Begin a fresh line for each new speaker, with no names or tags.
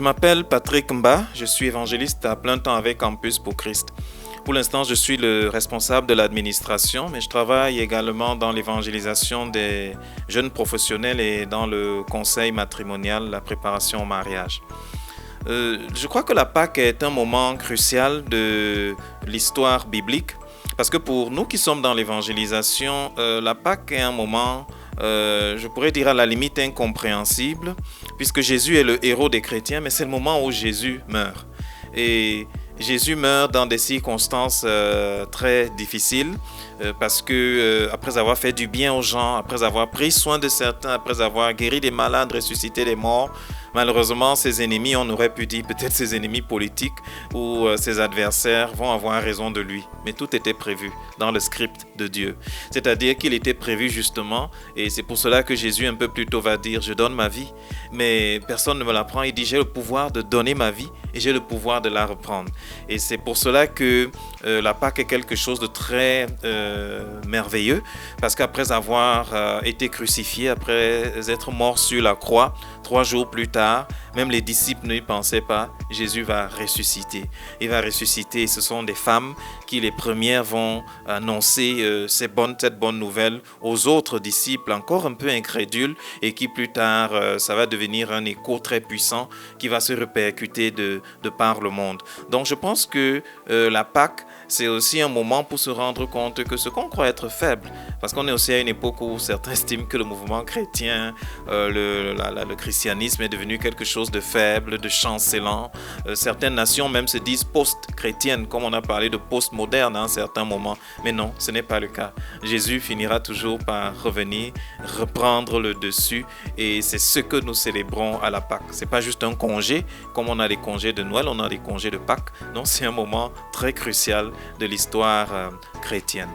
m'appelle Patrick Mba, je suis évangéliste à plein temps avec Campus pour Christ. Pour l'instant, je suis le responsable de l'administration, mais je travaille également dans l'évangélisation des jeunes professionnels et dans le conseil matrimonial, la préparation au mariage. Je crois que la Pâque est un moment crucial de l'histoire biblique, parce que pour nous qui sommes dans l'évangélisation, la Pâque est un moment, je pourrais dire à la limite incompréhensible, puisque Jésus est le héros des chrétiens, mais c'est le moment où Jésus meurt. Et Jésus meurt dans des circonstances très difficiles parce que après avoir fait du bien aux gens, après avoir pris soin de certains, après avoir guéri des malades, ressuscité des morts, malheureusement ses ennemis, on aurait pu dire peut-être ses ennemis politiques ou ses adversaires vont avoir raison de lui. Mais tout était prévu dans le script de Dieu. C'est-à-dire qu'il était prévu justement, et c'est pour cela que Jésus un peu plus tôt va dire « Je donne ma vie ». Mais personne ne me la prend. Il dit « J'ai le pouvoir de donner ma vie et j'ai le pouvoir de la reprendre ». Et c'est pour cela que la Pâque est quelque chose de très merveilleux, parce qu'après avoir été crucifié, après être mort sur la croix, 3 jours plus tard, même les disciples n'y pensaient pas, Jésus va ressusciter. Il va ressusciter et ce sont des femmes qui les premières vont annoncer cette bonne nouvelle aux autres disciples encore un peu incrédules et qui plus tard, ça va devenir un écho très puissant qui va se répercuter de par le monde. Donc je pense que la Pâque, c'est aussi un moment pour se rendre compte que ce qu'on croit être faible, parce qu'on est aussi à une époque où certains estiment que le mouvement chrétien, le christianisme est devenu quelque chose de faible, de chancelant. Certaines nations même se disent post-chrétiennes, comme on a parlé de post-moderne à un certain moment. Mais non, ce n'est pas le cas. Jésus finira toujours par revenir, reprendre le dessus, et c'est ce que nous célébrons à la Pâque. C'est pas juste un congé, comme on a les congés de Noël, on a les congés de Pâques. Non, c'est un moment très crucial de l'histoire chrétienne.